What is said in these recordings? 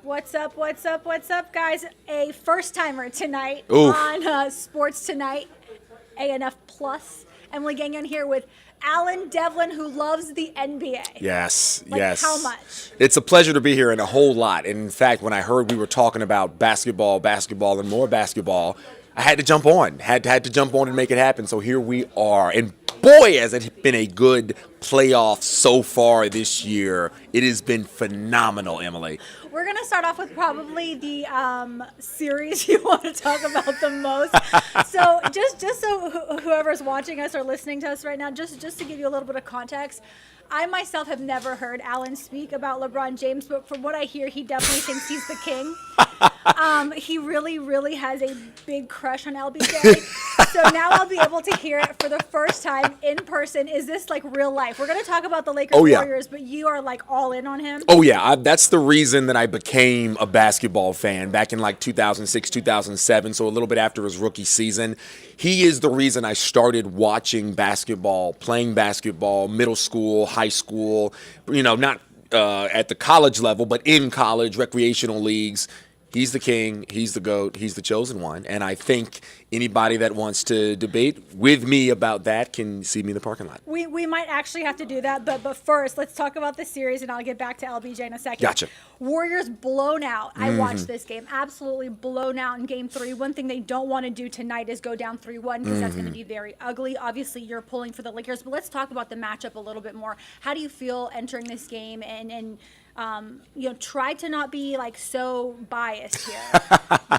What's up, guys? A first-timer tonight Oof. on Sports Tonight, ANF Plus. Emily Gagnon here with Alan Devlin, who loves the NBA. Yes, Like, yes. how much? It's a pleasure to be here, and a whole lot. And in fact, when I heard we were talking about basketball, and more basketball, I had to jump on. Had to jump on and make it happen. So here we are. And boy, has it been a good playoff so far this year. It has been phenomenal, Emily. We're going to start off with probably the series you want to talk about the most. So just so whoever's watching us or listening to us right now, just to give you a little bit of context, I myself have never heard Alan speak about LeBron James, but from what I hear, he definitely thinks he's the king. He really has a big crush on LBJ. So now I'll be able to hear it for the first time in person. Is this like real life? We're going to talk about the Lakers Warriors, but you are like all in on him? Oh, yeah. That's the reason that I became a basketball fan back in like 2006, 2007, so a little bit after his rookie season. He is the reason I started watching basketball, playing basketball, middle school, high school, not at the college level, but in college, recreational leagues. He's the king. He's the GOAT. He's the chosen one. And I think anybody that wants to debate with me about that can see me in the parking lot. We might actually have to do that. But first, let's talk about the series, and I'll get back to LBJ in a second. Gotcha. Warriors blown out. I watched this game. Absolutely blown out in Game 3. One thing they don't want to do tonight is go down 3-1 because that's going to be very ugly. Obviously, you're pulling for the Lakers. But let's talk about the matchup a little bit more. How do you feel entering this game and try to not be like so biased here.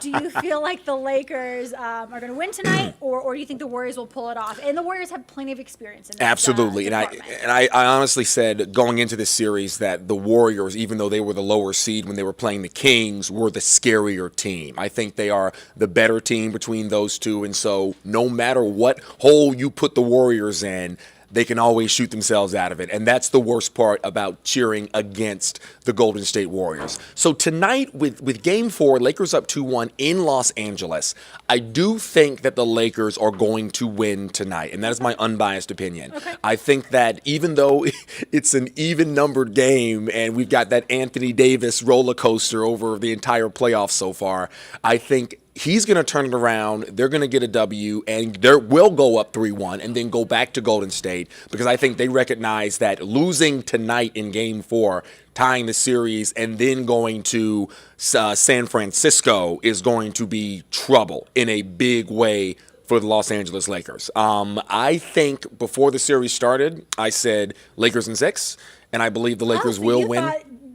Do you feel like the Lakers are going to win tonight, or do you think the Warriors will pull it off? And the Warriors have plenty of experience in this. Absolutely. And I honestly said going into this series that the Warriors, even though they were the lower seed when they were playing the Kings, were the scarier team. I think they are the better team between those two. And so no matter what hole you put the Warriors in, they can always shoot themselves out of it. And that's the worst part about cheering against the Golden State Warriors. So tonight with Game 4, Lakers up 2-1 in Los Angeles, I do think that the Lakers are going to win tonight. And that is my unbiased opinion. Okay. I think that even though it's an even-numbered game and we've got that Anthony Davis roller coaster over the entire playoffs so far, I think he's going to turn it around. They're going to get a W, and they will go up 3-1 and then go back to Golden State because I think they recognize that losing tonight in Game 4, tying the series, and then going to San Francisco is going to be trouble in a big way for the Los Angeles Lakers. I think before the series started, I said Lakers in 6, and I believe the Lakers will win.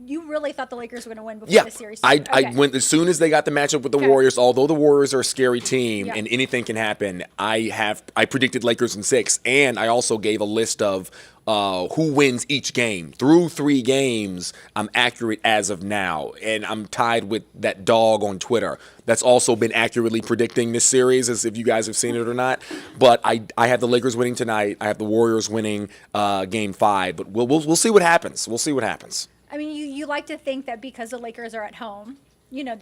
You really thought the Lakers were going to win before the series started? I went as soon as they got the matchup with the Warriors. Although the Warriors are a scary team and anything can happen, I predicted Lakers in 6, and I also gave a list of who wins each game. Through 3 games, I'm accurate as of now, and I'm tied with that dog on Twitter that's also been accurately predicting this series, as if you guys have seen it or not. But I have the Lakers winning tonight. I have the Warriors winning Game 5. But we'll see what happens. We'll see what happens. I mean, you like to think that because the Lakers are at home, you got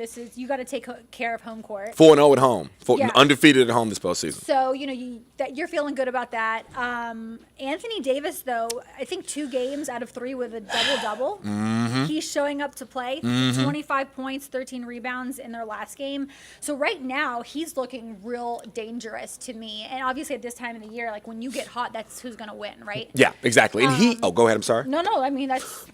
to take care of home court. 4-0 at home, undefeated at home this postseason. So you're feeling good about that. Anthony Davis, though, I think 2 games out of 3 with a double-double. Mm-hmm. He's showing up to play. 25 points, 13 rebounds in their last game. So right now he's looking real dangerous to me. And obviously at this time of the year, like when you get hot, that's who's going to win, right? Yeah, exactly. And go ahead. I'm sorry. No. I mean that's.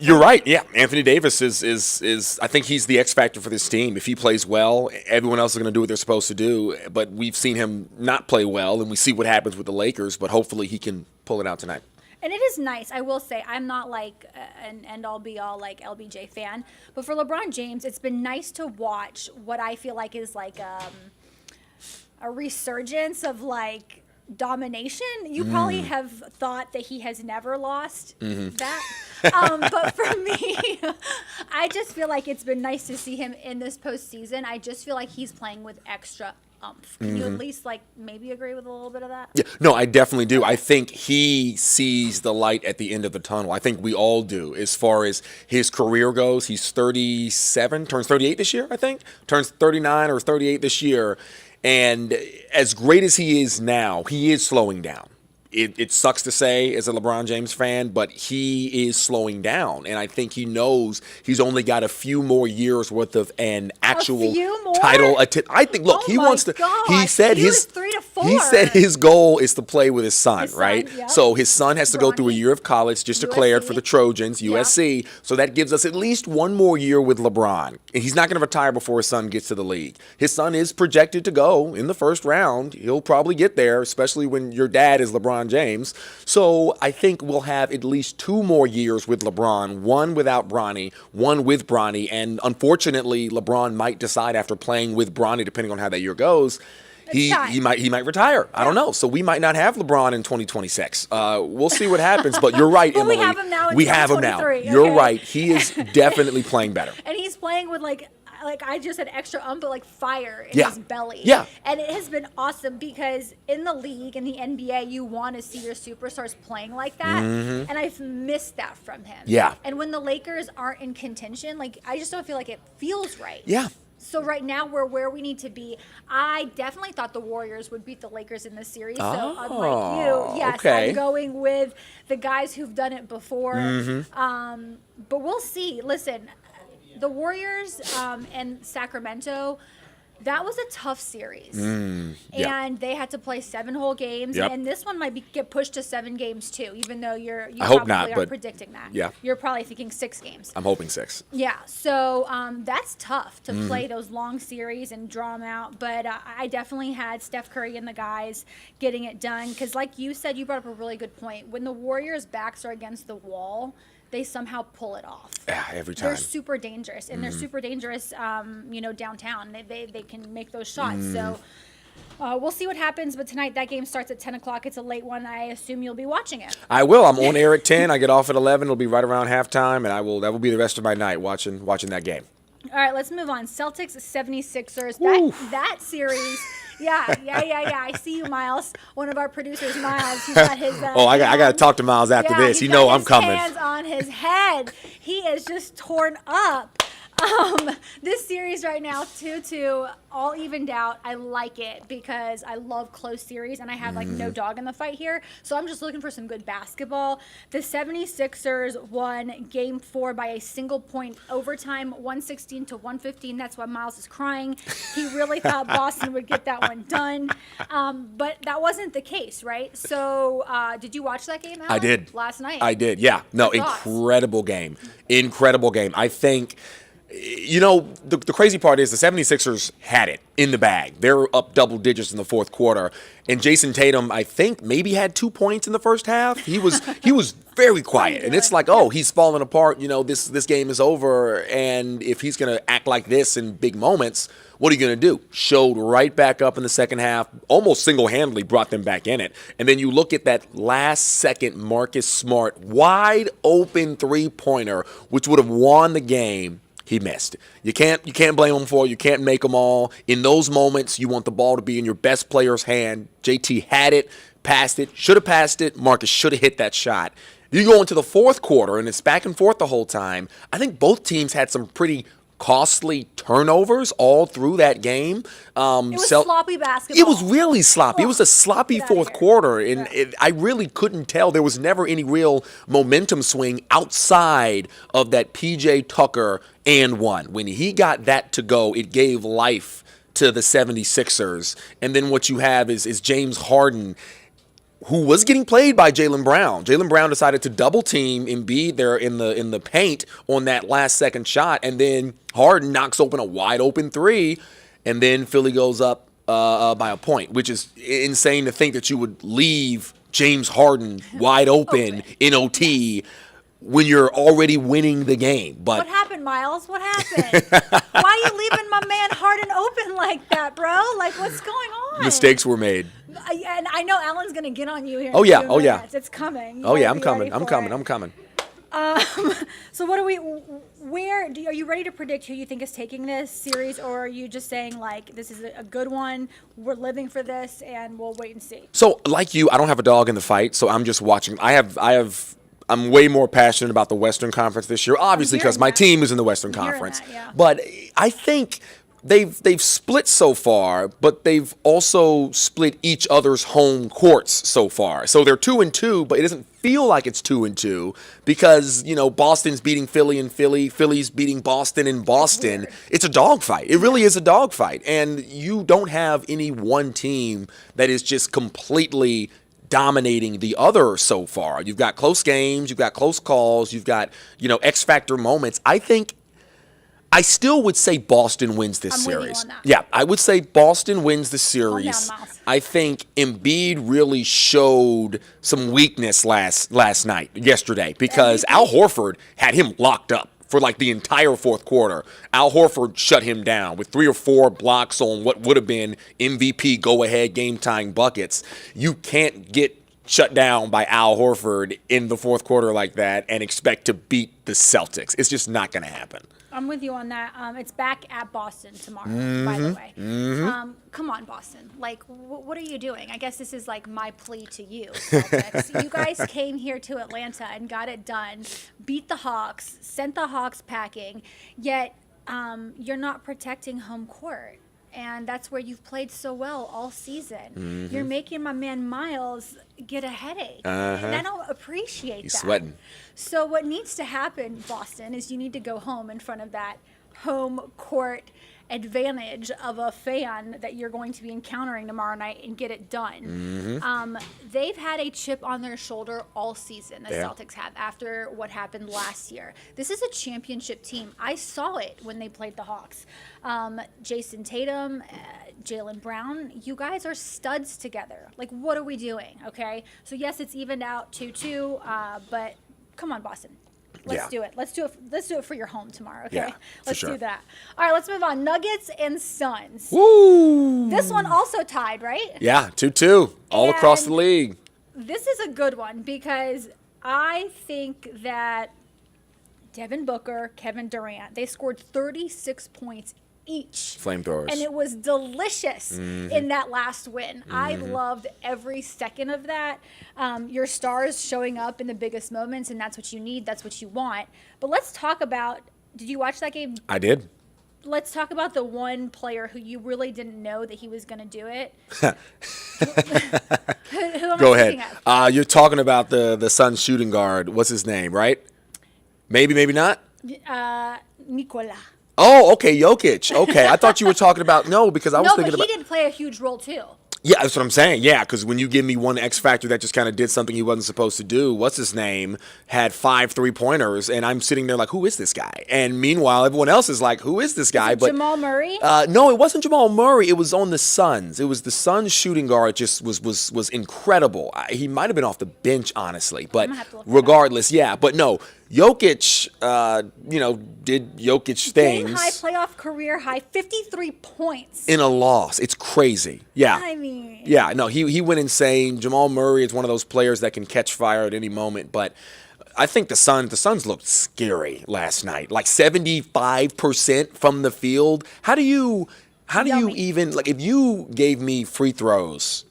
You're right. Yeah, Anthony Davis is. I think he's the X factor for this team. If he plays well, everyone else is going to do what they're supposed to do. But we've seen him not play well, and we see what happens with the Lakers. But hopefully, he can pull it out tonight. And it is nice. I will say I'm not like an end-all be-all like LBJ fan, but for LeBron James, it's been nice to watch what I feel like is like a resurgence of like domination. You probably have thought that he has never lost that. But for me, I just feel like it's been nice to see him in this postseason. I just feel like he's playing with extra umph. Can you at least like maybe agree with a little bit of that? Yeah, no, I definitely do. I think he sees the light at the end of the tunnel. I think we all do. As far as his career goes, he's 37, turns 38 this year, I think. Turns 39 or 38 this year. And as great as he is now, he is slowing down. it sucks to say as a LeBron James fan, but he is slowing down. And I think he knows he's only got a few more years worth of an actual title. I think, look, he wants to, he said his 3 to 4. He said his goal is to play with his son, right? Yep. So his son has to go through a year of college, just declared for the Trojans, USC. Yeah. So that gives us at least one more year with LeBron. And he's not going to retire before his son gets to the league. His son is projected to go in the first round. He'll probably get there, especially when your dad is LeBron James. So I think we'll have at least 2 more years with LeBron, one without Bronny, one with Bronny. And unfortunately, LeBron might decide after playing with Bronny, depending on how that year goes, he might retire. I don't know. So we might not have LeBron in 2026. We'll see what happens. But you're right, but Emily. we have him now. We have him now. You're right. He is definitely playing better. And he's playing with like I just said extra but like fire in his belly. Yeah. And it has been awesome because in the league, in the NBA, you want to see your superstars playing like that. And I've missed that from him. Yeah. And when the Lakers aren't in contention, like I just don't feel like it feels right. Yeah. So right now we're where we need to be. I definitely thought the Warriors would beat the Lakers in this series. So unlike you, yes, I'm going with the guys who've done it before. But we'll see. Listen, the Warriors and Sacramento, that was a tough series. And they had to play 7 whole games. And this one might get pushed to 7 games too, even though you I hope probably not, are but predicting that. Yeah. You're probably thinking 6 games. I'm hoping 6. Yeah, so that's tough to play those long series and draw them out. But I definitely had Steph Curry and the guys getting it done. Because like you said, you brought up a really good point. When the Warriors' backs are against the wall, they somehow pull it off. Yeah, every time. They're super dangerous, and they're super dangerous, downtown. They can make those shots. So we'll see what happens. But tonight, that game starts at 10 o'clock. It's a late one. I assume you'll be watching it. I will. I'm on air at 10. I get off at 11. It'll be right around halftime, and that will be the rest of my night watching that game. All right, let's move on. Celtics, 76ers. That series. Yeah. I see you, Miles. One of our producers, Miles. He's got his. I got to talk to Miles after this. You know I'm coming. Hands on his head. He is just torn up. This series right now, 2-2, all evened out. I like it because I love close series, and I have no dog in the fight here. So I'm just looking for some good basketball. The 76ers won Game 4 by a single point overtime, 116-115. That's why Miles is crying. He really thought Boston would get that one done, but that wasn't the case, right? So did you watch that game, Alan? I did. Last night. I did, yeah. No, incredible game. Incredible game. I think... the crazy part is the 76ers had it in the bag. They're up double digits in the fourth quarter. And Jason Tatum, I think, maybe had 2 points in the first half. He was very quiet. And it's like, he's falling apart. This game is over. And if he's going to act like this in big moments, what are you going to do? Showed right back up in the second half, almost single-handedly brought them back in it. And then you look at that last-second Marcus Smart wide open three-pointer, which would have won the game. He missed. You can't blame him for it. You can't make them all. In those moments, you want the ball to be in your best player's hand. JT had it, passed it, should have passed it. Marcus should have hit that shot. You go into the fourth quarter, and it's back and forth the whole time. I think both teams had some pretty costly turnovers all through that game. It was sloppy basketball. It was really sloppy. It was a sloppy fourth quarter, and I really couldn't tell. There was never any real momentum swing outside of that P.J. Tucker and one. When he got that to go, it gave life to the 76ers. And then what you have is James Harden, who was getting played by Jaylen Brown. Jaylen Brown decided to double team Embiid there in the paint on that last second shot, and then Harden knocks open a wide open three, and then Philly goes up by a point, which is insane to think that you would leave James Harden wide open in OT when you're already winning the game. But what happened, Miles? What happened? Why are you leaving my man Harden open like that, bro? Like, what's going on? Mistakes were made. And I know Alan's going to get on you here. Oh, yeah. It's coming. I'm coming. So are you ready to predict who you think is taking this series, or are you just saying, like, this is a good one, we're living for this, and we'll wait and see? So, like you, I don't have a dog in the fight, so I'm just watching. I'm way more passionate about the Western Conference this year, obviously, because my team is in the Western Conference. That, yeah. But I think they've split so far, but they've also split each other's home courts so far. So they're 2-2, but it doesn't feel like it's 2-2 because Boston's beating Philly and Philly's beating Boston in Boston. It's a dogfight. It really is a dogfight, and you don't have any one team that is just completely dominating the other so far. You've got close games, you've got close calls, you've got X factor moments. I still would say Boston wins this I'm series. with you on that. Yeah, I would say Boston wins the series. Calm down, Miles. I think Embiid really showed some weakness yesterday, because Al Horford had him locked up for like the entire fourth quarter. Al Horford shut him down with 3 or 4 blocks on what would have been MVP go-ahead game-tying buckets. You can't get shut down by Al Horford in the fourth quarter like that and expect to beat the Celtics. It's just not going to happen. I'm with you on that. It's back at Boston tomorrow, by the way. Come on, Boston. Like, what are you doing? I guess this is like my plea to you, Celtics. You guys came here to Atlanta and got it done, beat the Hawks, sent the Hawks packing, yet you're not protecting home court. And that's where you've played so well all season. You're making my man Miles get a headache. And I don't appreciate He's that. sweating. So what needs to happen, Boston, is you need to go home in front of that home court advantage of a fan that you're going to be encountering tomorrow night and get it done. They've had a chip on their shoulder all season, the Celtics have, after what happened last year. This is a championship team. I saw it when they played the Hawks. Jason Tatum, Jaylen Brown, you guys are studs together. Like, what are we doing, okay? So, yes, it's evened out 2-2, but come on, Boston. Let's do it. Let's do it for your home tomorrow, okay? Yeah, let's sure. do that. All right, let's move on. Nuggets and Suns. Woo! This one also tied, right? Yeah, 2-2 all across the league. This is a good one because I think that Devin Booker, Kevin Durant, they scored 36 points each. Flamethrowers. And it was delicious in that last win. I loved every second of that. Your stars showing up in the biggest moments, and that's what you need. That's what you want. But let's talk about, did you watch that game? I did. Let's talk about the one player who you really didn't know that he was going to do it. who am Go I ahead. thinking of? You're talking about the Suns shooting guard. What's his name, right? Maybe, maybe not? Nikola. Oh, okay, Jokic. Okay, I thought you were talking about, because I was No, thinking but about. he did play a huge role too. Yeah, that's what I'm saying. Yeah, because when you give me one X factor that just kind of did something he wasn't supposed to do, what's his name, had 5 3-pointers, and I'm sitting there like, who is this guy? And meanwhile, everyone else is like, who is this guy? But Jamal Murray? no, it wasn't Jamal Murray. It was on the Suns. It was the Suns shooting guard. Just was incredible. He might have been off the bench, honestly. But gonna have to look that regardless, yeah. But no, Jokic, did Jokic Game things high, playoff career high, 53 points. in a loss. It's crazy. Yeah. I mean. Yeah, no, he went insane. Jamal Murray is one of those players that can catch fire at any moment, but I think the Suns looked scary last night. Like 75% from the field. How do you even, like, if you gave me free throws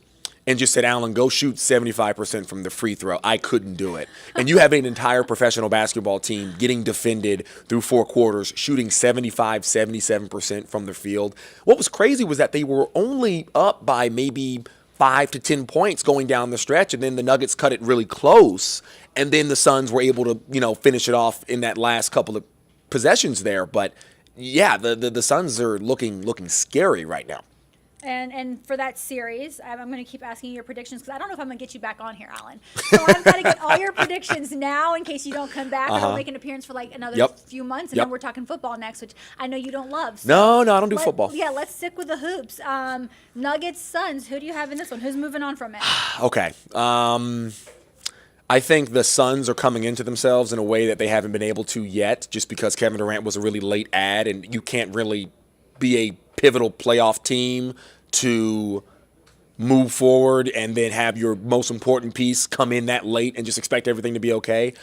and just said, Alan, go shoot 75% from the free throw, I couldn't do it. And you have an entire professional basketball team getting defended through 4 quarters, shooting 75, 77% from the field. What was crazy was that they were only up by maybe 5 to 10 points going down the stretch, and then the Nuggets cut it really close, and then the Suns were able to, finish it off in that last couple of possessions there. But yeah, the Suns are looking scary right now. And for that series, I'm going to keep asking you your predictions because I don't know if I'm going to get you back on here, Alan. So I've got to get all your predictions now in case you don't come back or don't make an appearance for like another few months. And then we're talking football next, which I know you don't love. So No, I don't do football. Yeah, let's stick with the hoops. Nuggets, Suns, who do you have in this one? Who's moving on from it? Okay. I think the Suns are coming into themselves in a way that they haven't been able to yet, just because Kevin Durant was a really late add, and you can't really be a pivotal playoff team to move forward and then have your most important piece come in that late and just expect everything to be okay.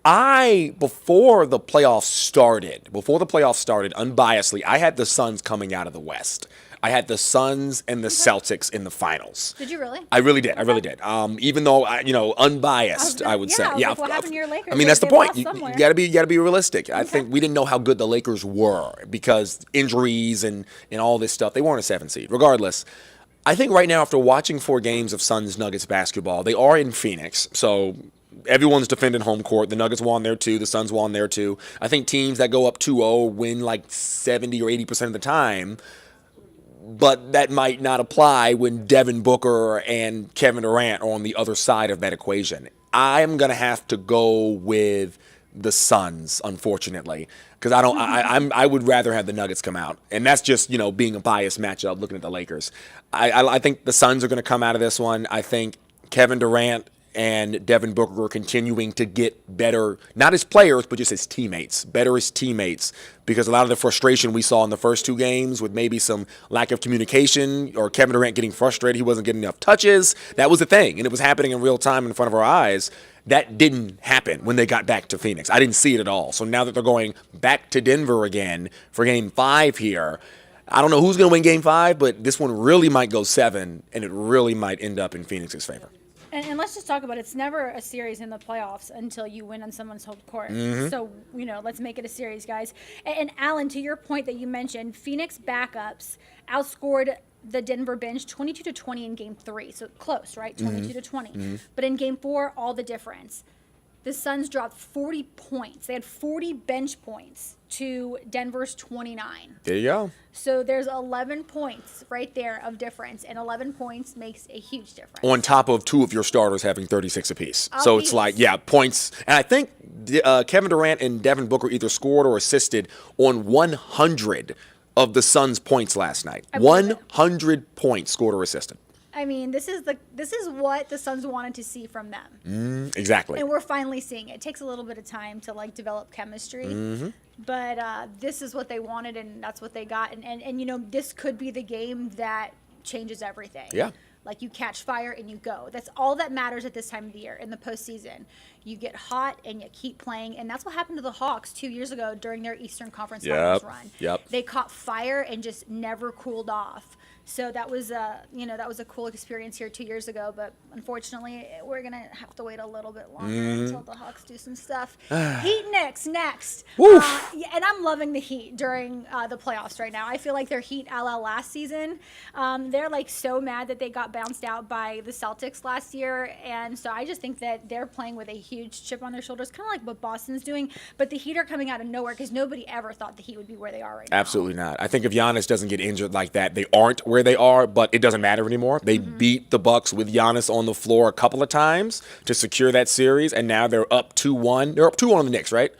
Before the playoffs started, unbiasedly, I had the Suns coming out of the West. I had the Suns and the Celtics in the finals. Did you really? I really did. I really did. Even though unbiased, I would say. Yeah. What happened to your Lakers? I mean, that's the point. You somewhere. gotta be realistic. I think we didn't know how good the Lakers were because injuries and all this stuff. They weren't a 7 seed. Regardless, I think right now after watching 4 games of Suns Nuggets basketball, they are in Phoenix, so everyone's defending home court. The Nuggets won there too. The Suns won there too. I think teams that go up 2-0 win like 70 or 80% of the time. But that might not apply when Devin Booker and Kevin Durant are on the other side of that equation. I'm going to have to go with the Suns, unfortunately, because I would rather have the Nuggets come out. And that's just, being a biased matchup looking at the Lakers. I think the Suns are going to come out of this one. I think Kevin Durant and Devin Booker are continuing to get better, not as players, but just as teammates, better as teammates, because a lot of the frustration we saw in the first 2 games with maybe some lack of communication or Kevin Durant getting frustrated, he wasn't getting enough touches, that was the thing, and it was happening in real time in front of our eyes. That didn't happen when they got back to Phoenix. I didn't see it at all. So now that they're going back to Denver again for Game 5 here, I don't know who's going to win Game 5, but this one really might go 7, and it really might end up in Phoenix's favor. And let's just talk about it. It's never a series in the playoffs until you win on someone's home court. So, let's make it a series, guys. And Alan, to your point that you mentioned, Phoenix backups outscored the Denver bench 22-20 in Game 3. So close, right? 22-20. But in Game 4, all the difference. The Suns dropped 40 points. They had 40 bench points to Denver's 29. There you go. So there's 11 points right there of difference, and 11 points makes a huge difference. On top of 2 of your starters having 36 apiece. So it's like, points. And I think Kevin Durant and Devin Booker either scored or assisted on 100 of the Suns' points last night. 100 points scored or assisted. I mean, this is what the Suns wanted to see from them. Exactly. And we're finally seeing it. It takes a little bit of time to develop chemistry. But this is what they wanted, and that's what they got. And this could be the game that changes everything. Yeah. Like, you catch fire and you go. That's all that matters at this time of the year in the postseason. You get hot and you keep playing, and that's what happened to the Hawks 2 years ago during their Eastern Conference Finals run. They caught fire and just never cooled off. So that was a cool experience here 2 years ago, but unfortunately we're gonna have to wait a little bit longer until the Hawks do some stuff. Heat next. And I'm loving the Heat during the playoffs right now. I feel like they're Heat a la last season. They're so mad that they got bounced out by the Celtics last year, and so I just think that they're playing with a huge chip on their shoulders, kind of like what Boston's doing. But the Heat are coming out of nowhere because nobody ever thought the Heat would be where they are right now. Absolutely not. I think if Giannis doesn't get injured like that, they aren't where they are, but it doesn't matter anymore. They beat the Bucks with Giannis on the floor a couple of times to secure that series, and now they're up 2-1. They're up 2-1 on the Knicks, right?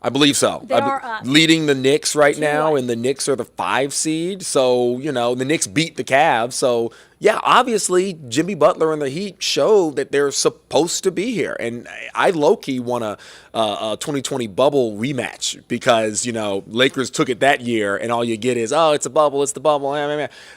I believe so. They are up. Leading the Knicks right 2-1. now, and the Knicks are the 5 seed. So, the Knicks beat the Cavs. So, yeah, obviously, Jimmy Butler and the Heat showed that they're supposed to be here. And I low-key want a 2020 bubble rematch because, Lakers took it that year, and all you get is, it's a bubble, it's the bubble.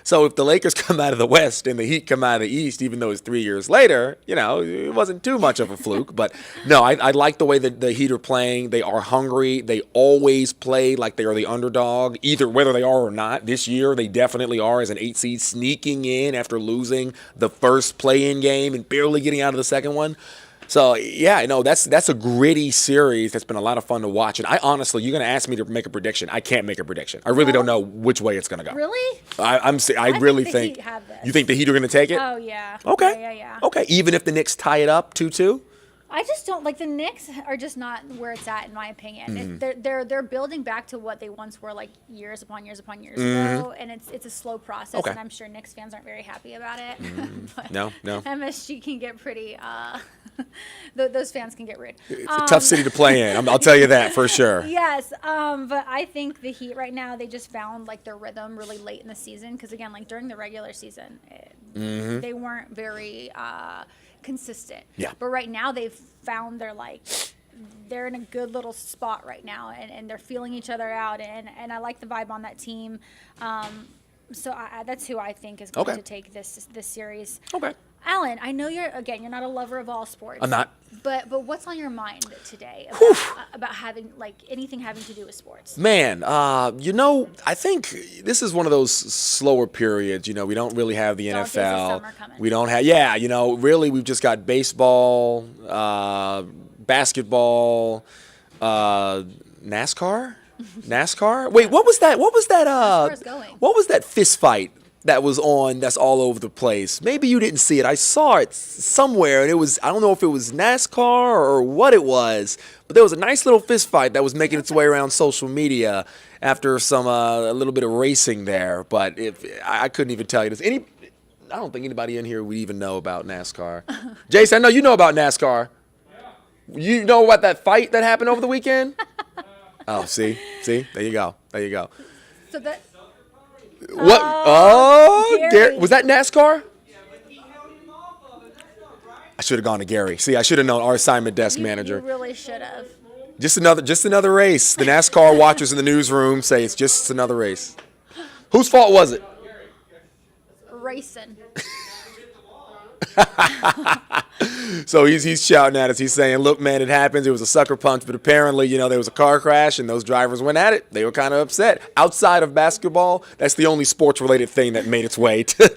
So if the Lakers come out of the West and the Heat come out of the East, even though it's 3 years later, it wasn't too much of a fluke. But, no, I like the way that the Heat are playing. They are hungry. They always play like they are the underdog, either whether they are or not. This year, they definitely are as an 8 seed, sneaking in after losing the first play-in game and barely getting out of the second one. So, yeah, that's a gritty series that's been a lot of fun to watch. And I honestly, you're going to ask me to make a prediction. I can't make a prediction. I really don't know which way it's going to go. Really? I really think the Heat have this. You think the Heat are going to take it? Oh, yeah. Okay. Yeah. Okay, even if the Knicks tie it up 2-2? I just don't the Knicks are just not where it's at in my opinion. They're building back to what they once were years upon years ago, and it's a slow process. Okay. And I'm sure Knicks fans aren't very happy about it. But No. MSG can get pretty. Those fans can get rude. It's a tough city to play in. I'll tell you that for sure. Yes, but I think the Heat right now, they just found their rhythm really late in the season because again, during the regular season, they weren't very consistent. Yeah. But right now they've found they're in a good little spot right now, and they're feeling each other out, and I like the vibe on that team. So that's who I think is going to take this series. Okay. Alan, I know you're not a lover of all sports. I'm not. But what's on your mind today about having anything having to do with sports? Man, I think this is one of those slower periods. We don't really have the Dog days of NFL. summer coming. We don't have, really we've just got baseball, basketball, NASCAR. Wait, what was that? NASCAR's going. What was that fist fight that was on? That's all over the place. Maybe you didn't see it. I saw it somewhere, and I don't know if it was NASCAR or what it was, but there was a nice little fist fight that was making its way around social media after some a little bit of racing there. But I couldn't even tell you this. I don't think anybody in here would even know about NASCAR. Jason, I know you know about NASCAR. You know about that fight that happened over the weekend? Oh, see, there you go. So that. What? Gary. Was that NASCAR? I should have gone to Gary. See, I should have known, our assignment desk manager. You really should have. Just another race. The NASCAR watchers in the newsroom say it's just another race. Whose fault was it? Racing. So he's shouting at us. He's saying, look, man, it happens. It was a sucker punch. But apparently, there was a car crash, and those drivers went at it. They were kind of upset. Outside of basketball, that's the only sports-related thing that made its way to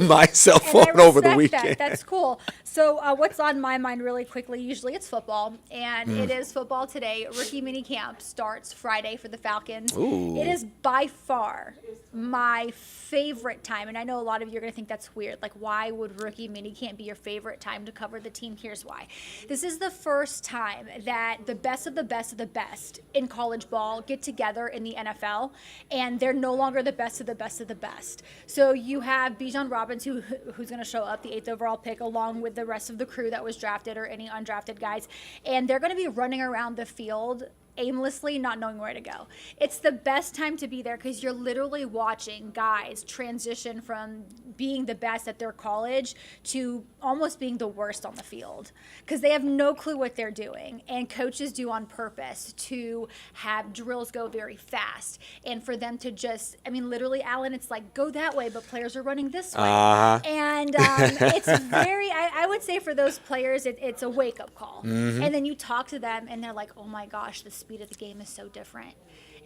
my cell phone over the weekend. That's cool. So what's on my mind really quickly, usually it's football, and it is football today. Rookie minicamp starts Friday for the Falcons. Ooh. It is by far my favorite time, and I know a lot of you are going to think that's weird. Like, why would rookie minicamp be your favorite time to cover the team? Here's why. This is the first time that the best of the best of the best in college ball get together in the NFL, and they're no longer the best of the best of the best. So you have Bijan Robins, who's going to show up, the 8th overall pick, along with the rest of the crew that was drafted or any undrafted guys, and they're going to be running around the field aimlessly, not knowing where to go. It's the best time to be there because you're literally watching guys transition from being the best at their college to almost being the worst on the field because they have no clue what they're doing, and coaches do on purpose to have drills go very fast and for them to just, literally, Alan, it's like go that way, but players are running this way. And it's very, I would say for those players, it's a wake-up call. And then you talk to them and they're like, oh my gosh, the speed of the game is so different.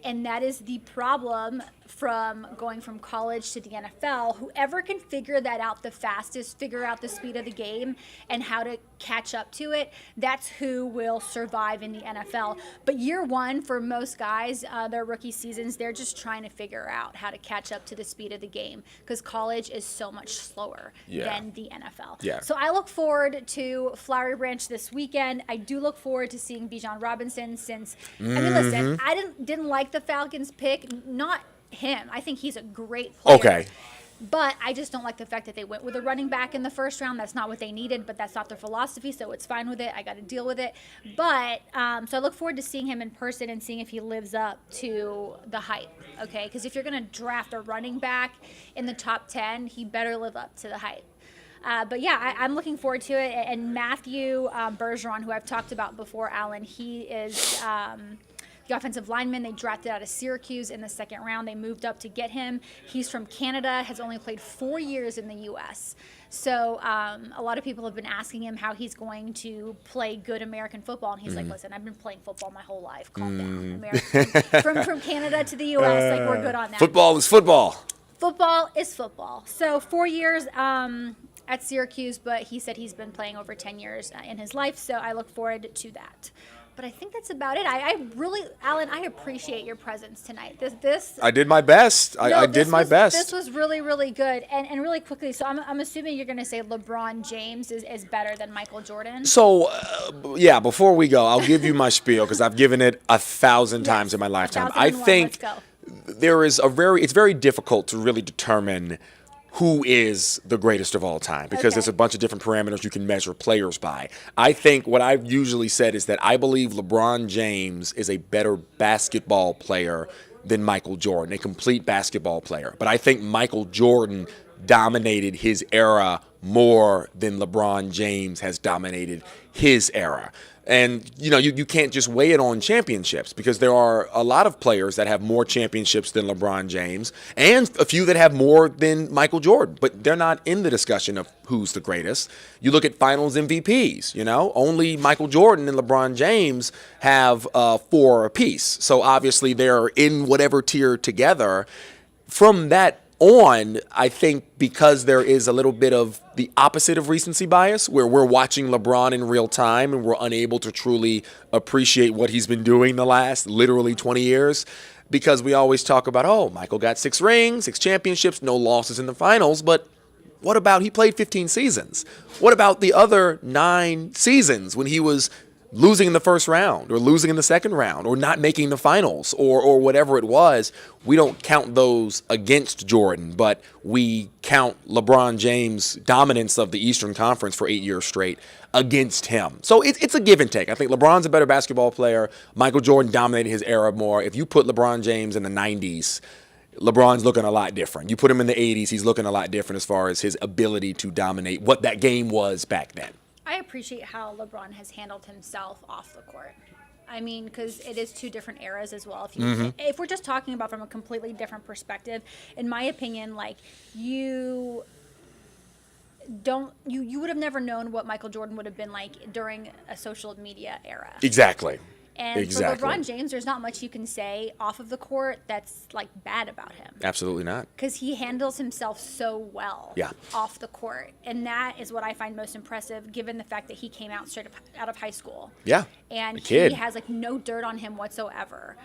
And that is the problem from going from college to the NFL. Whoever can figure that out the fastest, figure out the speed of the game and how to catch up to it, that's who will survive in the NFL. But year one, for most guys, their rookie seasons, they're just trying to figure out how to catch up to the speed of the game because college is so much slower than the NFL. Yeah. So I look forward to Flowery Branch this weekend. I do look forward to seeing Bijan Robinson since, listen, I didn't like the Falcons pick, not him. I think he's a great player. Okay. But I just don't like the fact that they went with a running back in the first round. That's not what they needed, but that's not their philosophy, so it's fine with it. I got to deal with it. But so I look forward to seeing him in person and seeing if he lives up to the hype, okay? Because if you're going to draft a running back in the top 10, he better live up to the hype. But yeah, I'm looking forward to it. And Matthew Bergeron, who I've talked about before, Alan, he is the offensive lineman they drafted out of Syracuse in the second round. They moved up to get him. He's from Canada, has only played 4 years in the U.S. So a lot of people have been asking him how he's going to play good American football. And he's like, listen, I've been playing football my whole life. Calm down. American. From Canada to the U.S., we're good on that. Football is football. Football is football. So 4 years at Syracuse, but he said he's been playing over 10 years in his life. So I look forward to that. But I think that's about it. I really, Alan, I appreciate your presence tonight. I did my best. I did my best. This was really, really good. And really quickly, so I'm assuming you're going to say LeBron James is better than Michael Jordan. So, before we go, I'll give you my spiel because I've given it 1,000 times in my lifetime. I think it's very difficult to really determine who is the greatest of all time because there's a bunch of different parameters you can measure players by. I think what I've usually said is that I believe LeBron James is a better basketball player than Michael Jordan, a complete basketball player. But I think Michael Jordan dominated his era more than LeBron James has dominated his era. And, you can't just weigh it on championships because there are a lot of players that have more championships than LeBron James and a few that have more than Michael Jordan. But they're not in the discussion of who's the greatest. You look at finals MVPs, only Michael Jordan and LeBron James have 4 apiece. So obviously they're in whatever tier together. From that on, I think because there is a little bit of the opposite of recency bias, where we're watching LeBron in real time and we're unable to truly appreciate what he's been doing the last literally 20 years, because we always talk about, oh, Michael got 6 rings, 6 championships, no losses in the finals, but what about he played 15 seasons? What about the other 9 seasons when he was losing in the first round or losing in the second round or not making the finals or whatever it was? We don't count those against Jordan, but we count LeBron James' dominance of the Eastern Conference for 8 years straight against him. So it's a give and take. I think LeBron's a better basketball player. Michael Jordan dominated his era more. If you put LeBron James in the 90s, LeBron's looking a lot different. You put him in the 80s, he's looking a lot different as far as his ability to dominate what that game was back then. I appreciate how LeBron has handled himself off the court. I mean, because it is 2 different eras as well. If we're just talking about from a completely different perspective, in my opinion, like you would have never known what Michael Jordan would have been like during a social media era. Exactly. And for LeBron James, there's not much you can say off of the court that's like bad about him. Absolutely not. Because he handles himself so well off the court. And that is what I find most impressive, given the fact that he came out straight out of high school. Yeah. And he has like no dirt on him whatsoever.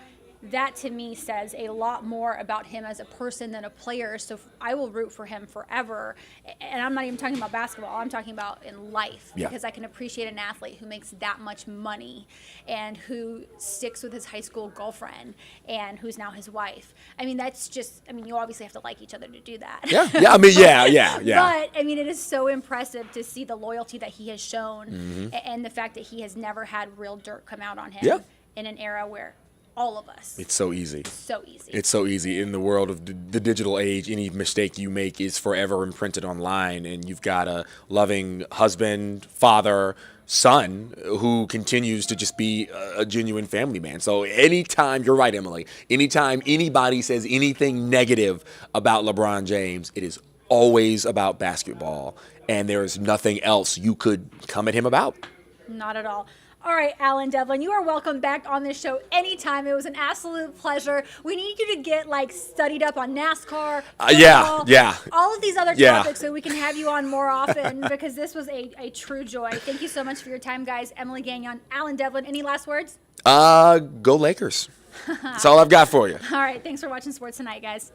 That to me says a lot more about him as a person than a player. So I will root for him forever. And I'm not even talking about basketball. I'm talking about in life. Yeah. Because I can appreciate an athlete who makes that much money and who sticks with his high school girlfriend and who's now his wife. I mean, that's just, you obviously have to like each other to do that. Yeah. Yeah. But, it is so impressive to see the loyalty that he has shown and the fact that he has never had real dirt come out on him in an era where all of us. It's so easy. So easy. It's so easy. In the world of the digital age, any mistake you make is forever imprinted online, and you've got a loving husband, father, son who continues to just be a genuine family man. So anytime, you're right, Emily, anytime anybody says anything negative about LeBron James, it is always about basketball, and there is nothing else you could come at him about. Not at all. All right, Alan Devlin, you are welcome back on this show anytime. It was an absolute pleasure. We need you to get studied up on NASCAR, football, all of these other topics so we can have you on more often because this was a true joy. Thank you so much for your time, guys. Emily Gagnon, Alan Devlin, any last words? Go Lakers. That's all I've got for you. All right, thanks for watching Sports Tonight, guys.